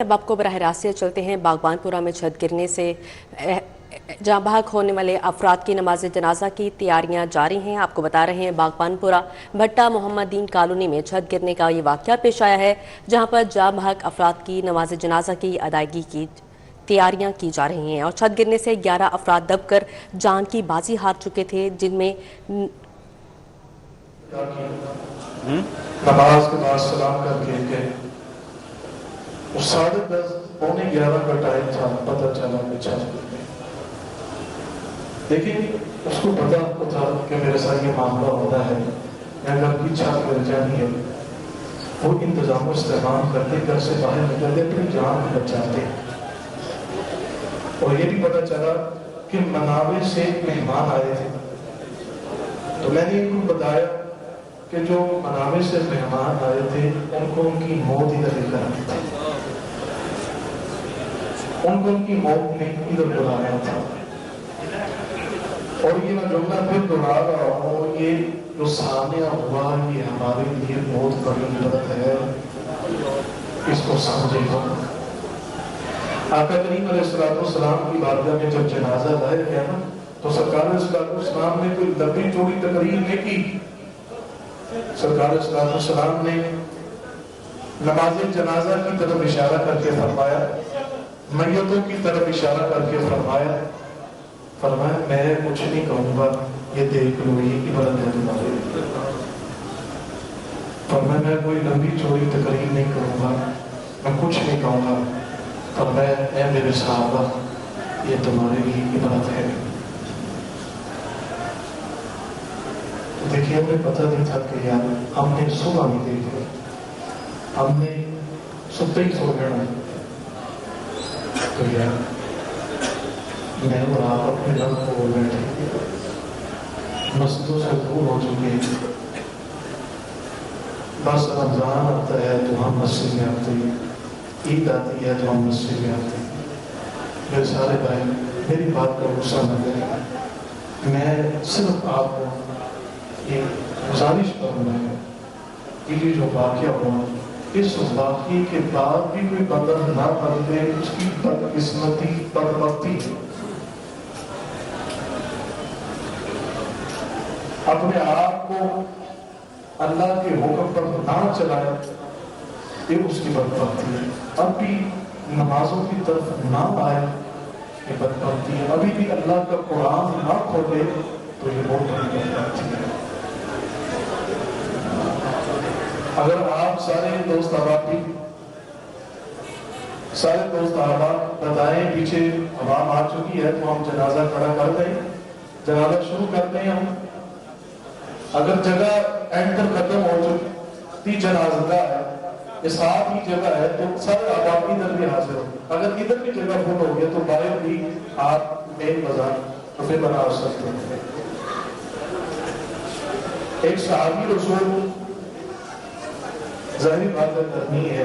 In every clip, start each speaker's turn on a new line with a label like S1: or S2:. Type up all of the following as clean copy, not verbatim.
S1: अब आपको बराह रास्त चलते हैं। बागबानपुरा में छत गिरने से जहाँ बहक होने वाले अफराद की नमाज जनाजा की तैयारियां जारी हैं। आपको बता रहे हैं बागबानपुरा भट्टा मोहम्मदीन कॉलोनी में छत गिरने का ये वाक़या पेश आया है, जहाँ पर जहाँ बहक अफराद की नमाज जनाजा की अदायगी की तैयारियां की जा रही हैं और छत गिरने से 11 अफराद दबकर जान की बाजी हार चुके थे, जिनमें
S2: नमाज के बाद सलाम करके वो 10:30 पौने 11 का टाइम था, पता चला कि छत गिर गई। लेकिन उसको पता था कि मेरे साथ ये मामला होता है, घर की छत गिर जानी है। वो इंतजाम इस्तेमाल करते, घर से बाहर निकलते, अपनी जान बचाते। और ये भी पता चला कि मनावे से मेहमान आए थे, तो मैंने इनको बताया कि जो मनावे से मेहमान आए थे उनको उनकी मौत इधर लेकर आनी थी, उनको उनकी मौत ने इधर बुलाया था। और ये मैं जुमला फिर दोहरा रहा हूँ, ये जो सामने हुआ ये हमारे लिए बहुत बड़ी मदद है, इसको समझे हो। आका करीम अलैहिस्सलाम की बारगाह में जब जनाजा लाया गया ना, तो सरकार अलैहिस्सलाम ने कोई लंबी चौड़ी तकरीर नहीं की। सरकार अलैहिस्सलाम ने नमाज जनाजा की तरफ इशारा करके फरमाया, मैयतों की तरफ इशारा करके फरमाया मैं कुछ नहीं कहूंगा, ये देख लो, ये इबादत है तुम्हारे लिए। फरमाया मैं कोई लंबी चौड़ी तकरीर नहीं करूंगा, मैं कुछ नहीं कहूंगा। फरमाया मेरे सहाबा, ये तुम्हारे लिए इबादत है। देखिए, हमें पता नहीं था कि यार हमने सुबह नहीं देखी, हमने सुबह ही सो जाना। तो यार मैं और आप अपने रब को बैठे मस्जिदों से दूर हो चुके, बस रमजान आता है तो हम मस्जिद में आते हैं, ईद आती है तो हम मस्जिद में आते हैं। मेरे सारे भाई मेरी बात को गुस्सा न करें, मैं सिर्फ आपको एक गुजारिश करूँगा कि ये जो वाक़या हुआ, इस वाक़ये के बाद भी कोई बंदा ना बदले, उसकी बदकिस्मती बदबख्ती। अपने आप को अल्लाह के हुक्म पर ना चलाए, ये उसकी बदबख्ती है। अब भी नमाजों की तरफ ना आए, ये बदबख्ती है। अभी भी अल्लाह का कुरान ना खोले, तो ये बहुत बड़ी बदबख्ती है। अगर आप सारे दोस्त अहबाब भी बताएं, पीछे आवाम आ चुकी है, तो हम जनाजा खड़ा कर दें, जनाजा शुरू करते हैं हम। अगर जगह एंटर खत्म हो चुकी जनाजा है, ये साथ ही जगह है, तो सारे आबाद इधर भी हाजिर हो। अगर इधर भी जगह फुल हो गया तो बाहर भी आप मेन बाजार तो फिर बना सकते हैं। एक सहाबी रसूल, जाहिर बात करनी है,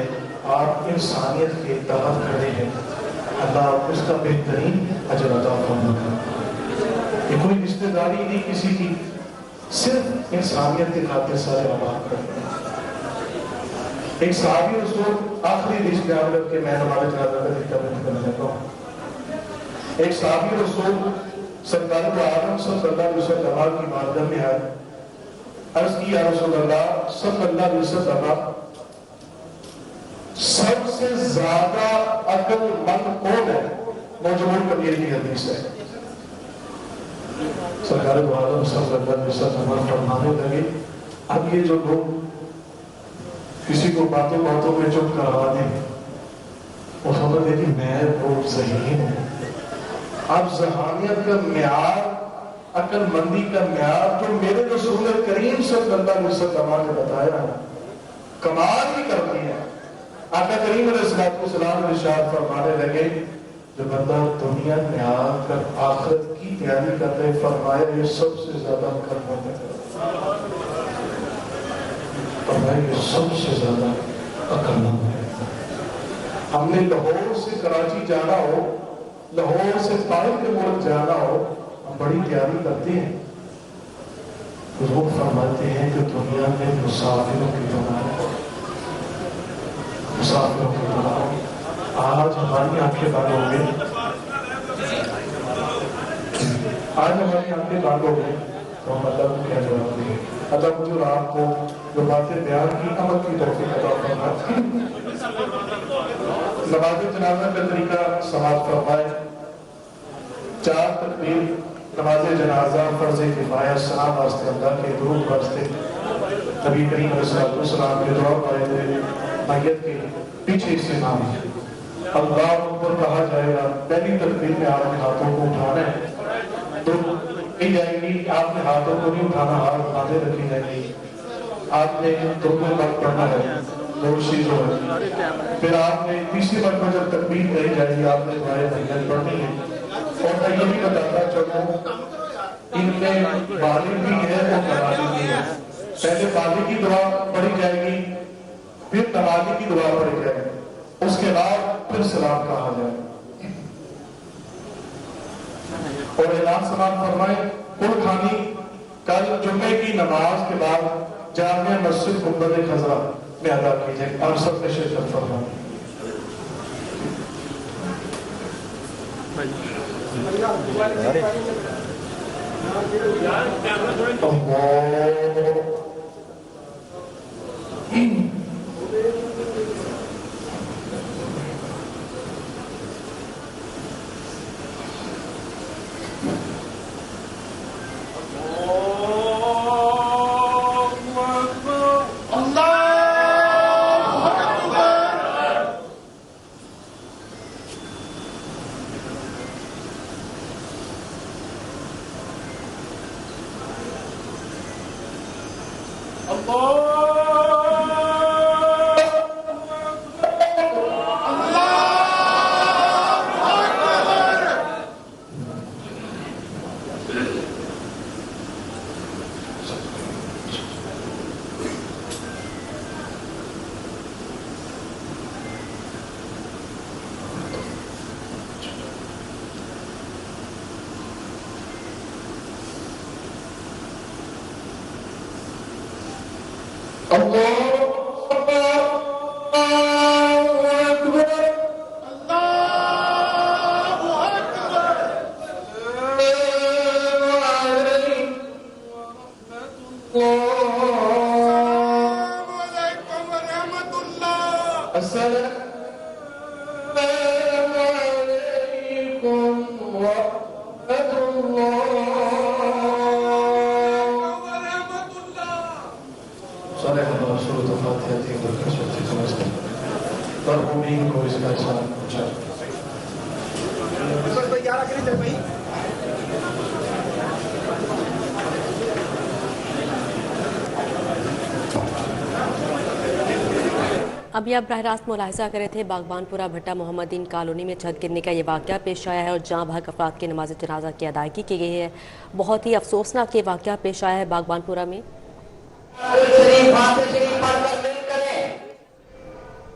S2: आप इंसानियत के तहत खड़े हैं, अल्लाह उसका बेहतरीन अजर अता फरमाएगा। ये कोई रिश्तेदारी नहीं किसी की, सिर्फ इंसानियत के खातिर सारे आबाद खड़े हैं। एक सहाबी रसूल आखिरी रिश्ते करके मैं हमारे जनाजा का जिक्र करने लगा हूँ। एक सहाबी रसूल सरकार आलम सल्लल्लाहु अलैहि वसल्लम की बारगाह में आए, अर्ज़ की, या रसूल अल्लाह सल्लल्लाहु अलैहि वसल्लम, सबसे ज्यादा अक्लमंद कौन है? मौजूद कबीर की हदीस है। सरकार दो आलम सल्लल्लाहु अलैहि वसल्लम फरमाने लगे, अब ये जो लोग किसी को बातों में चुप करवा दें, वो समझ ले कि मैं बहुत सही हूँ। अब जहानियत का म्यार, अक्लमंदी का म्यार जो मेरे रसूल करीम सल्लल्लाहु अलैहि वसल्लम ने बताया, कमाल ही करती है। आका करीम अलैहिस्सलाम इरशाद फरमाने लगे, जो बंदा दुनिया में आकर आखिरत की तैयारी करते हैं, फरमाया ये सबसे ज्यादा अक्लमंद है, फरमाया ये सबसे ज्यादा अक्लमंद है। हमने लाहौर से कराची जाना हो, लाहौर से पानी के मुल्क जाना हो, हम बड़ी तैयारी करते हैं। लोग फरमाते हैं कि दुनिया में मुसाफिरों की तरह آنکھیں بند ہو گئی. آج ہماری آنکھیں بند ہو گئی تو ہم اللہ کو کیا جواب دیں؟ اللہ مجھے اور آپ کو جو باتیں بیان کی عمل کی توفیق عطا فرمائے. نماز جنازہ کا طریقہ سماعت فرمائے. 4 تکبیر نماز جنازہ فرض کفایہ سلام واسطے اللہ کے درود واسطے نبی کریم علیہ السلام کے دعا پائے تھے. میت کے پیچھے سے نام اللہ اکبر کہا جائے گا. پہلی تکبیر میں آپ نے ہاتھوں کو اٹھانا ہے تو کہی جائے گی آپ نے ہاتھوں کو نہیں اٹھانا, ہاتھ باندھے رکھی جائے گی. آپ نے رکوع تک پڑھنا ہے, دو چیزوں ہے. پھر آپ نے تیسری مرتبہ جب تکبیر کہی جائے گی آپ نے دعائے تحیت پڑھنی ہے. اور میں یہ بھی بتاتا چلوں ان میں بالغ بھی ہے اور نابالغ بھی ہے. پہلے بالغ کی دعا پڑھی جائے گی, پھر نابالغ کی دعا پڑھی جائے گی, اس کے بعد پھر سلام کہا جائے گا. اور اعلان سلام فرمائے. کل کھانی کل جمعے کی نماز کے بعد جامع مسجد گنبد خضرا میں ادا کی جائے. آپ سب نے شرکت فرمائے.
S1: ابھی آپ براہ راست ملاحظہ کرے تھے باغبان پورہ بھٹا محمد دین کالونی میں چھت گرنے کا یہ واقعہ پیش آیا ہے اور جاں بحق افراد کی نماز جنازہ کی ادائیگی کی گئی ہے. بہت ہی افسوسناک یہ واقعہ پیش آیا ہے باغبان پورہ میں.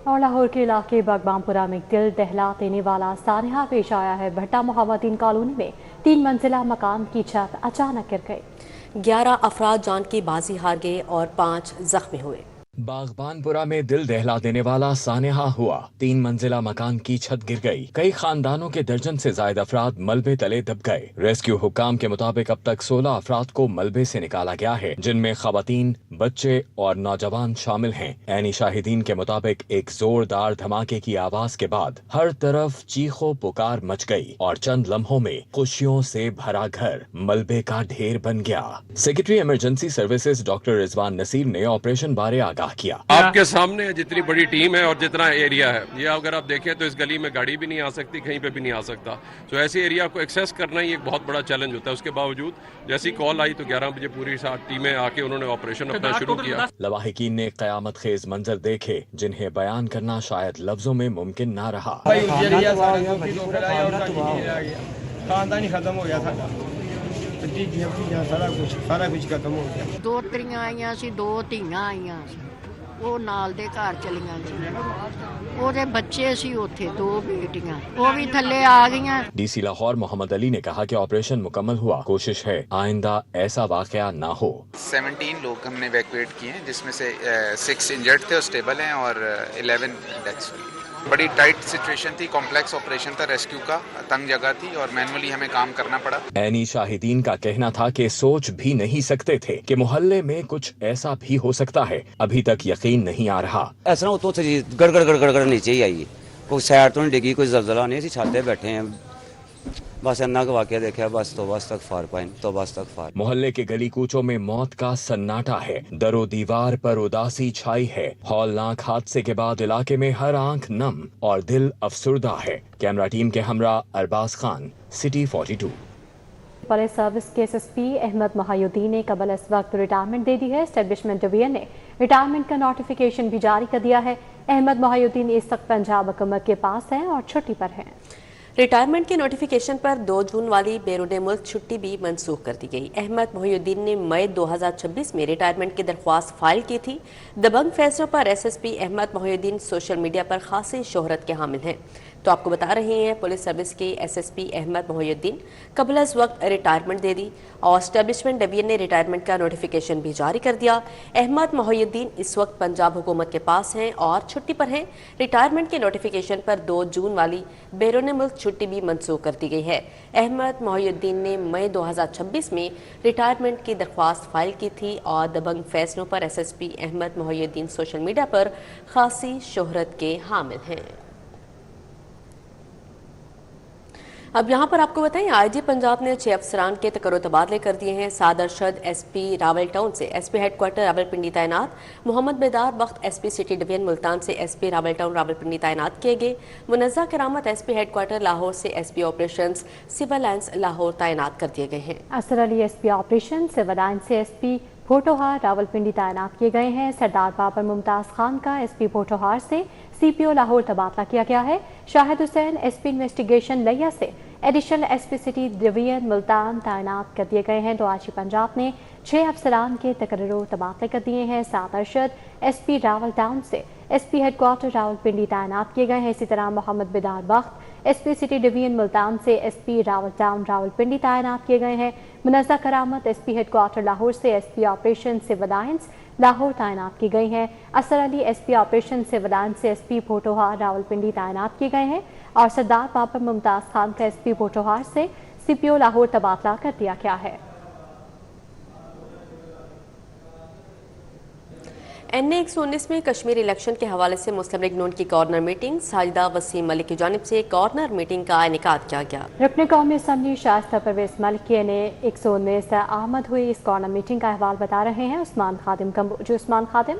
S3: اور لاہور کے علاقے باغبان پورہ میں دل دہلا دینے والا سانحہ پیش آیا ہے. بھٹا محمد دین کالونی میں 3 منزلہ مکان کی چھت اچانک گر گئی.
S1: 11 افراد جان کی بازی ہار گئے اور 5 زخمی ہوئے.
S4: باغبان پورہ میں دل دہلا دینے والا سانحہ ہوا. 3 منزلہ مکان کی چھت گر گئی. کئی خاندانوں کے درجن سے زائد افراد ملبے تلے دب گئے. ریسکیو حکام کے مطابق اب تک 16 افراد کو ملبے سے نکالا گیا ہے, جن میں خواتین, بچے اور نوجوان شامل ہیں. عینی شاہدین کے مطابق ایک زوردار دھماکے کی آواز کے بعد ہر طرف چیخو پکار مچ گئی اور چند لمحوں میں خوشیوں سے بھرا گھر ملبے کا ڈھیر بن گیا. سیکرٹری ایمرجنسی سروسز ڈاکٹر رضوان نصیر نے آپریشن بارے آگاہ کیا.
S5: آپ کے سامنے جتنی بڑی ٹیم ہے اور جتنا ایریا ہے, یہ اگر آپ دیکھیں تو اس گلی میں گاڑی بھی نہیں آ سکتی, کہیں پہ بھی نہیں آ سکتا. تو ایسے ایریا کو ایکسیس کرنا ہی ایک بہت بڑا چیلنج ہوتا ہے. اس کے باوجود جیسی کال آئی تو 11 بجے پوری 7 ٹیمیں آ کے انہوں نے آپریشن اپنا شروع کیا.
S4: لواحقین نے قیامت خیز منظر دیکھے جنہیں بیان کرنا شاید لفظوں میں ممکن نہ رہا.
S6: خاندان ختم ہو گیا تھا, سارا کچھ ختم ہو گیا.
S7: 2 ਤਰੀਆਂ ਆਈਆਂ ਸੀ, 2 ਧੀਆਂ ਆਈਆਂ ਸੀ. ਉਹ ਨਾਲ ਦੇ ਘਰ ਚਲੀਆਂ ਸੀ. ਉਹਦੇ ਬੱਚੇ ਸੀ ਉੱਥੇ 2 ਬੇਟੀਆਂ, ਉਹ ਵੀ ਥੱਲੇ ਆ ਗਈਆਂ.
S4: ڈی سی لاہور محمد علی نے کہا کہ آپریشن مکمل ہوا. کوشش ہے آئندہ ایسا واقعہ نہ ہو.
S8: 17 لوگ ہم نے ایویکویٹ کیے ہیں, جس میں سے 6 انجرڈ تھے اور اسٹیبل ہیں, اور 11 ڈیتھس ہوئی. बड़ी टाइट सिचुएशन थी, कॉम्प्लेक्स ऑपरेशन था, रेस्क्यू का तंग जगह थी और मैनुअली हमें काम करना पड़ा।
S4: ऐनी शाहिदीन का कहना था कि सोच भी नहीं सकते थे कि मोहल्ले में कुछ ऐसा भी हो सकता है। अभी तक यकीन नहीं आ रहा।
S9: ऐसा ना तो गड़गड़ नीचे ही आई, कोई साइड तो नहीं डिगी, कोई जलजला नहीं, ऐसी छाते बैठे हैं, बस अन्ना का वाकया देखा, बस तो बस तक फार पाइन तो बस तक फार।
S4: मोहल्ले के गली कूचों में मौत का सन्नाटा है, दरो दीवार पर उदासी छाई है। हौलनाक हादसे के बाद इलाके में हर आंख नम और दिल अफसुर्दा है। कैमरा टीम के हमरा Arbaz Khan, city 42।
S3: Police service के एसएसपी अहमद मोहिउद्दीन ने कबल इस वक्त रिटायरमेंट दे दी है। एस्टेब्लिशमेंट डिवीजन ने रिटायरमेंट का नोटिफिकेशन भी जारी कर दिया है। अहमद मोहिउद्दीन इस वक्त पंजाब हुकूमत के पास हैं और छुट्टी पर हैं।
S1: रिटायरमेंट के नोटिफिकेशन पर 2 जून वाली बैरून मुल्क छुट्टी भी मंसूख कर दी गई। अहमद मोहिउद्दीन ने मई 2026 में रिटायरमेंट की दरख्वास्त फाइल की थी। दबंग फैसलों पर SSP Ahmed Mohiuddin social media पर खासी शोहरत के हामिल हैं। तो आपको बता रहे हैं, पुलिस सर्विस के एसएसपी अहमद मोहिउद्दीन कबल इस वक्त रिटायरमेंट दे दी और एस्टेब्लिशमेंट डिवीजन ने रिटायरमेंट का नोटिफिकेशन भी जारी कर दिया। अहमद मोहिउद्दीन इस वक्त पंजाब हुकूमत के पास हैं और छुट्टी पर हैं। रिटायरमेंट के नोटिफिकेशन पर 2 जून वाली बैरून मुल्क छुट्टी भी मंसूख कर दी गई है। अहमद मोहिउद्दीन ने मई 2026 में रिटायरमेंट की दरख्वास्त फाइल की थी और दबंग फैसलों पर SSP Ahmed Mohiuddin social media पर खासी शोहरत के हामिल हैं। अब यहाँ पर आपको बताएं, आईजी पंजाब ने 6 अफसरान के तकर्रो तबादले कर दिए हैं। साद अरशद एसपी रावलटाउन से एसपी हेडक्वार्टर रावलपिंडी तैनात, मोहम्मद बेदार बख्त एसपी सिटी डिवीजन मुल्तान से एसपी रावलटाउन रावलपिंडी तैनात किए गए। मुनज़्ज़ा करामत एसपी हेडक्वार्टर लाहौर से SP operations civil lines Lahore तैनात कर दिए गए हैं।
S3: Asar Ali SP operation civil line से एसपी पोटोहार रावलपिंडी तैनात किए गए हैं। सरदार बाबर मुमताज खान का एसपी पोटोहार से सीपीओ लाहौर तबादला किया गया है। शाहिद हुसैन एसपी इन्वेस्टिगेशन लिया से additional SP city division Multan तैनात कर दिए गए हैं। तो आईजी पंजाब ने 6 अफसरान के तकर्रो तबादले कर दिए हैं। साद अरशद एसपी रावलटाउन से एसपी हेडक्वार्टर रावलपिंडी तैनात किए गए हैं। इसी तरह मोहम्मद बेदार बख्त एसपी सिटी डिवीजन मुल्तान से एसपी रावलटाउन रावलपिंडी तैनात किए गए हैं। मुनज़्ज़ा करामत एसपी हेडक्वार्टर लाहौर से SP operation civil lines Lahore तैनात की गई हैं। Asar Ali SP operation civil lines से एसपी पोटोहार रावलपिंडी तैनात किए गए हैं और सरदार बाबर मुमताज खान का एसपी पोटोहार से सीपीओ लाहौर तबादला कर दिया गया है।
S1: NA 119 में कश्मीर इलेक्शन के हवाले से मुस्लिम लीग नून की कॉर्नर मीटिंग, साजिदा वसीम मलिक की जानिब से कॉर्नर मीटिंग का इनेकाद किया गया।
S3: रुकन कौमी असम्बली शाइस्ता परवेज मलिक की NA 119 आमद हुई। इस कॉर्नर मीटिंग का अहवाल बता रहे हैं उस्मान खादिम कम्बोज। उस्मान खादिम,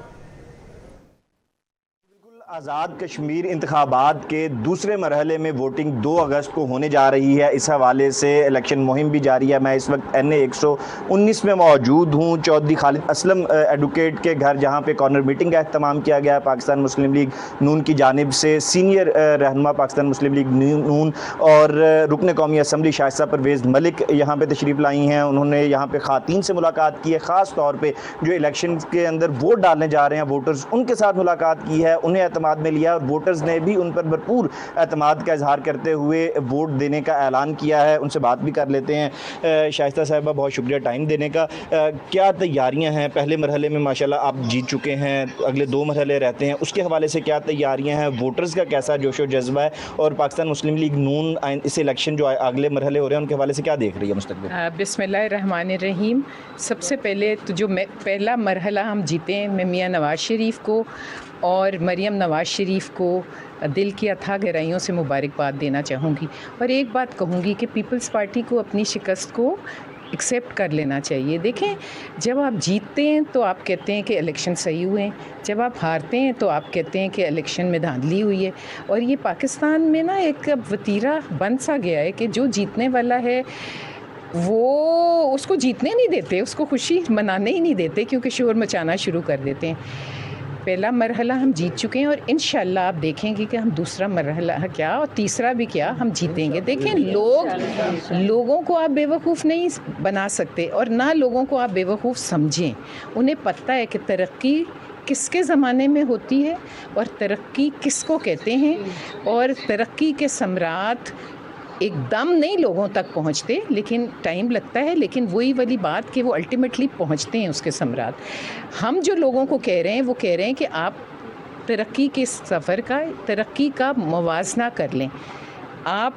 S10: आज़ाद कश्मीर इंतखाबात के दूसरे मरहले में वोटिंग 2 अगस्त को होने जा रही है। इस हवाले से इलेक्शन मुहिम भी जारी है। मैं इस वक्त NA 119 में मौजूद हूँ, चौधरी खालिद असलम एडवोकेट के घर, जहाँ पे कॉर्नर मीटिंग का अहतमाम किया गया पाकिस्तान मुस्लिम लीग नून की जानिब से। सीनियर रहनुमा पाकिस्तान मुस्लिम लीग नून और रुकन कौमी असम्बली शाइस्ता परवेज़ मलिक यहाँ पर तशरीफ़ लाई हैं। उन्होंने यहाँ पर ख़ातीन से मुलाकात की है, ख़ास तौर पर जो इलेक्शन के अंदर वोट डालने जा रहे हैं वोटर्स, उनके साथ मुलाकात की है, उन्हें एतमाद में लिया और वोटर्स ने भी उन पर भरपूर एतमाद का इजहार करते हुए वोट देने का ऐलान किया है। उनसे बात भी कर लेते हैं। शाइस्ता साहिबा, बहुत शुक्रिया टाइम देने का। क्या तैयारियां हैं? पहले मरहले में माशाल्लाह आप जीत चुके हैं, अगले 2 मरहले रहते हैं, उसके हवाले से क्या तैयारियां हैं? वोटर्स का कैसा जोशो जज्बा है? और पाकिस्तान मुस्लिम लीग नून इस इलेक्शन जो अगले मरहले हो रहे हैं उनके हवाले से क्या देख रही है मुस्तक़बिल?
S11: बिस्मिल्लाहिर्रहमानिर्रहीम। सबसे पहले तो जो पहला मरहला हम जीते हैं, मैं मियाँ नवाज़ शरीफ को और मरियम नवाज़ शरीफ को दिल की अथाह गहराइयों से मुबारकबाद देना चाहूँगी। और एक बात कहूँगी कि पीपल्स पार्टी को अपनी शिकस्त को एक्सेप्ट कर लेना चाहिए। देखें, जब आप जीतते हैं तो आप कहते हैं कि इलेक्शन सही हुए हैं, जब आप हारते हैं तो आप कहते हैं कि इलेक्शन में धांधली हुई है। और ये पाकिस्तान में ना एक वतीरा बन सा गया है कि जो जीतने वाला है वो उसको जीतने नहीं देते, उसको खुशी मनाने ही नहीं देते, क्योंकि शोर मचाना शुरू कर देते हैं। पहला मरहला हम जीत चुके हैं और इंशाल्लाह आप देखेंगे कि हम दूसरा मरहला क्या और तीसरा भी क्या हम जीतेंगे। देखें, लोगों को आप बेवकूफ़ नहीं बना सकते और ना लोगों को आप बेवकूफ़ समझें। उन्हें पता है कि तरक्की किसके ज़माने में होती है और तरक्की किसको कहते हैं, और तरक्की के सम्राट एकदम नहीं लोगों तक पहुंचते, लेकिन टाइम लगता है। लेकिन वही वाली बात कि वो अल्टीमेटली पहुंचते हैं उसके सम्राट। हम जो लोगों को कह रहे हैं वो कह रहे हैं कि आप तरक्की के सफ़र का, तरक्की का मुवाजना कर लें। आप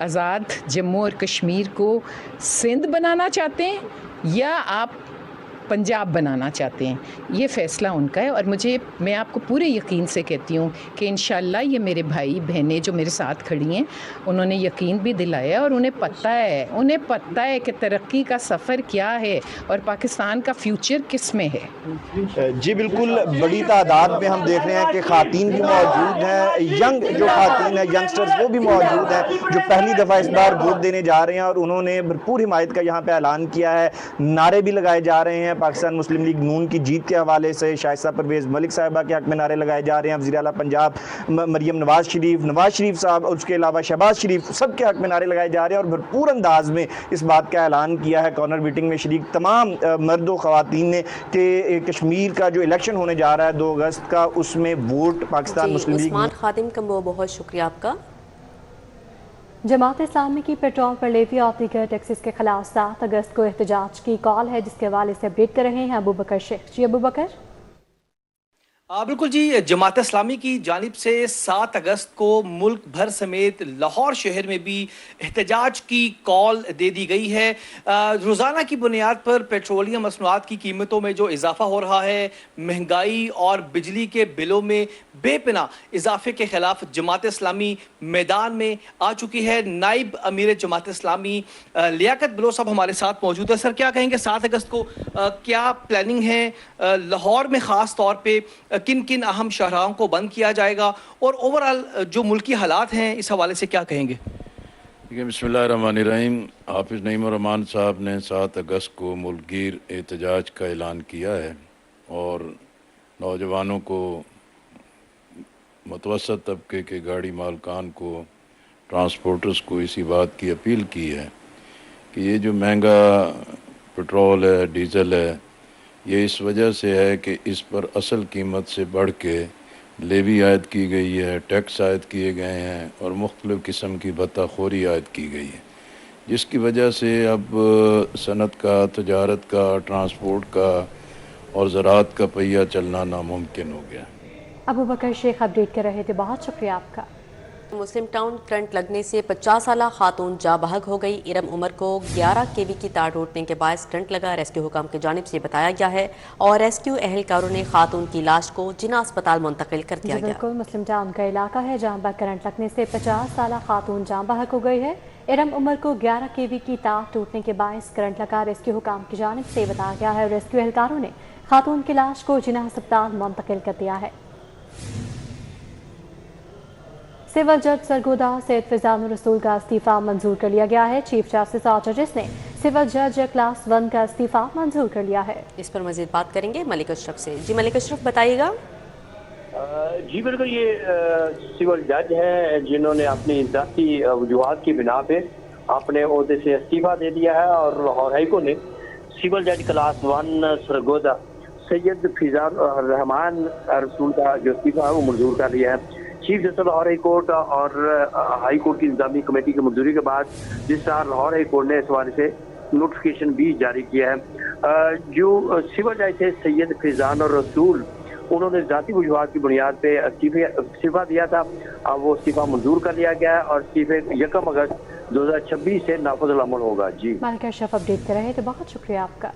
S11: आज़ाद जम्मू और कश्मीर को सिंध बनाना चाहते हैं या आप पंजाब बनाना चाहते हैं, ये फ़ैसला उनका है। और मैं आपको पूरे यकीन से कहती हूँ कि इंशाअल्लाह ये मेरे भाई बहनें जो मेरे साथ खड़ी हैं, उन्होंने यकीन भी दिलाया और उन्हें पता है कि तरक्की का सफ़र क्या है और पाकिस्तान का फ्यूचर किस में है।
S10: जी बिल्कुल, बड़ी तादाद में हम देख रहे हैं कि ख़ातीन भी मौजूद हैं, यंग जो ख़ातीन है, यंगस्टर्स वो भी मौजूद हैं जो पहली दफ़ा इस बार वोट देने जा रहे हैं और उन्होंने भरपूर हिमायत का यहाँ पे ऐलान किया है। नारे भी लगाए जा रहे हैं पाकिस्तान मुस्लिम लीग नून की जीत के हवाले से। शाइस्ता परवेज़ मलिक साहिबा के हक़ में नारे लगाए जा रहे हैं। वज़ीर आला पंजाब मरियम नवाज शरीफ साहब और उसके अलावा शहबाज शरीफ, सब के हक़ में नारे लगाए जा रहे हैं और भरपूर अंदाज में इस बात का ऐलान किया है कॉर्नर मीटिंग में शरीक तमाम मर्द व ख़वातीन ने कि कश्मीर का जो इलेक्शन होने जा रहा है 2 अगस्त का, उसमें वोट पाकिस्तान मुस्लिम लीग।
S1: उस्मान खादिम का बहुत शुक्रिया आपका।
S3: जमात इस्लामी की पेट्रोल पर लेवी और दीगर टैक्सेस के खिलाफ 7 अगस्त को एहतजाज की कॉल है, जिसके हवाले से अपडेट कर रहे हैं अबू बकर शेख। जी अबू बकर।
S12: बिल्कुल जी, जमात इस्लामी की जानिब से 7 अगस्त को मुल्क भर समेत लाहौर शहर में भी एहतजाज की कॉल दे दी गई है। रोज़ाना की बुनियाद पर पेट्रोलियम मसनूआत की कीमतों में जो इजाफा हो रहा है, महंगाई और बिजली के बिलों में बेपना इजाफे के खिलाफ जमात इस्लामी मैदान में आ चुकी है। नाइब अमीर जमात इस्लामी लियाकत बिलो साहब हमारे साथ मौजूद है। सर, क्या कहेंगे 7 अगस्त को क्या प्लानिंग है? लाहौर में ख़ास तौर पर किन किन अहम शाहराहों को बंद किया जाएगा और ओवरऑल जो मुल्की हालात हैं इस हवाले से क्या कहेंगे?
S13: बिस्मिल्लाहिर्रहमानिर्रहीम। हाफिज़ नईम रहमान साहब ने 7 अगस्त को मुल्कगीर एहतजाज का ऐलान किया है और नौजवानों को, मुतवस्सत तबके के गाड़ी मालकान को, ट्रांसपोर्टर्स को इसी बात की अपील की है कि ये जो महंगा पेट्रोल है, डीज़ल है, ये इस वजह से है कि इस पर असल कीमत से बढ़ के लेवी आयद की गई है, टैक्स आयद किए गए हैं और मुख्तलिफ़ किस्म की भत्ताखोरी आयद की गई है, जिसकी वजह से अब सनत का, तजारत का, ट्रांसपोर्ट का और ज़राअत का पहिया चलना नामुमकिन हो गया।
S3: अबू बकर शेख अपडेट कर रहे थे, बहुत शुक्रिया आपका।
S1: मुस्लिम टाउन करंट लगने से 50 साला खातून जा बहक हो गई। इरम उमर को 11 केवी की तार टूटने के बायस करंट लगा, रेस्क्यू हुकाम की जानिब से बताया गया है और रेस्क्यू एहलकारों ने खातून की लाश को जिना अस्पताल मुंतकिल कर दिया गया।
S3: बिल्कुल, मुस्लिम टाउन का इलाका है जहाँ पर करंट लगने से 50 साला खातून जा बहक हो गई है। इरम उमर को 11 केवी की तार टूटने के बायस करंट लगा, रेस्क्यू हुकाम की जानिब से बताया गया है। रेस्क्यू एहलकारों ने खातून की लाश को जिना अस्पताल मुंतकिल कर दिया है। सिविल जज सरगोदा सैयद फैजानुर रसूल का इस्तीफा मंजूर कर लिया गया है। चीफ जस्टिस और जजेस ने सिविल जज क्लास 1 का इस्तीफा मंजूर कर लिया है।
S1: इस पर मजीद बात करेंगे मलिक अशरफ से। जी मलिक अशरफ, बताइएगा।
S14: जी बिल्कुल, ये सिविल जज हैं जिन्होंने अपनी जाती वजूहात की बिना पे अपने ओहदे से इस्तीफा दे दिया है और लाहौर हाई कोर्ट ने सिविल जज क्लास 1 सरगोदा सैयद फैजानुर रहमान रसूल का जो इस्तीफा है वो मंजूर कर लिया है। Chief justice Lahore high court और हाई कोर्ट की इंतजामी कमेटी की मंजूरी के बाद जिस लाहौर हाई कोर्ट ने इस हवाले से नोटिफिकेशन भी जारी किया है। जो सिविल जज थे सैयद फैजानुर रसूल, उन्होंने जाती वजूहात की बुनियाद पे इस्तीफा दिया था। अब वो इस्तीफा मंजूर कर लिया गया है और इस्तीफे 1 अगस्त 2026 से नाफिज़ अमल होगा। जी
S3: मलिक अशरफ अपडेट कर रहे थे, बहुत शुक्रिया आपका।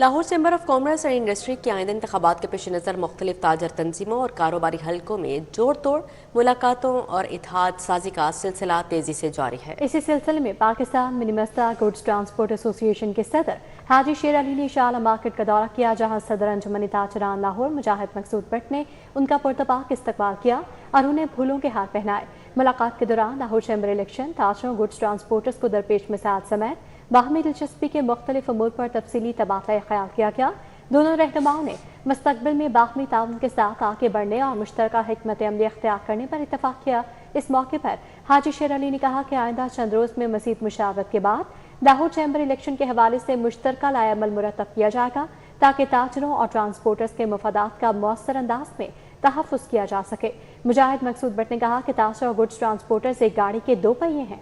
S1: लाहौर चैम्बर ऑफ कॉमर्स और इंडस्ट्री के आइंदा इंतखाबात के पेश नज़र मुख्तलिफ ताजर तंजीमों और कारोबारी हलकों में जोड़ तोड़ मुलाकातों और इत्तेहाद साजी का सिलसिला तेजी से जारी है।
S3: इसी सिलसिले में पाकिस्तान मिनिमस्ता गुड्स ट्रांसपोर्ट एसोसिएशन के सदर हाजी शेर अली ने शाला मार्केट का दौरा किया, जहां सदर अंजुमन ताजरान लाहौर मुजाहिद मकसूद भट्ट ने उनका पुरतपाक इस्तकबाल किया और उन्हें फूलों के हार पहनाए। मुलाकात के दौरान लाहौर चैम्बर इलेक्शन, ताजरों, गुड्स ट्रांसपोर्टर्स को दरपेश मसाइल समेत बाहमी दिलचस्पी के मुख्तलिफ अमूर पर तफसीली तबादला ख्याल किया गया। दोनों रहनुमाओं ने मुस्तकबिल में बाहमी ताउन के साथ आगे बढ़ने और मुश्तरका हिकमत अमली इख्तियार करने पर इत्तफाक किया। इस मौके पर हाजी शेर अली ने कहा कि आइंदा चंद रोज में मज़ीद मुशावरत के बाद लाहौर चैम्बर इलेक्शन के हवाले से मुश्तरका लाएअमल मुरतब किया जाएगा, ताकि ताजरों और ट्रांसपोर्टर्स के मफादात का मौसर अंदाज में तहफ़्फ़ुज़ किया जा सके। मुजाहिद मकसूद भट्ट ने कहा कि ताजर और गुड्स ट्रांसपोर्टर्स एक गाड़ी के 2 पहिए हैं।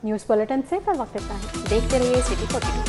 S3: न्यूज़ बुलेटिन से पर वक्त इतना है, देखते रहिए सिटी 42।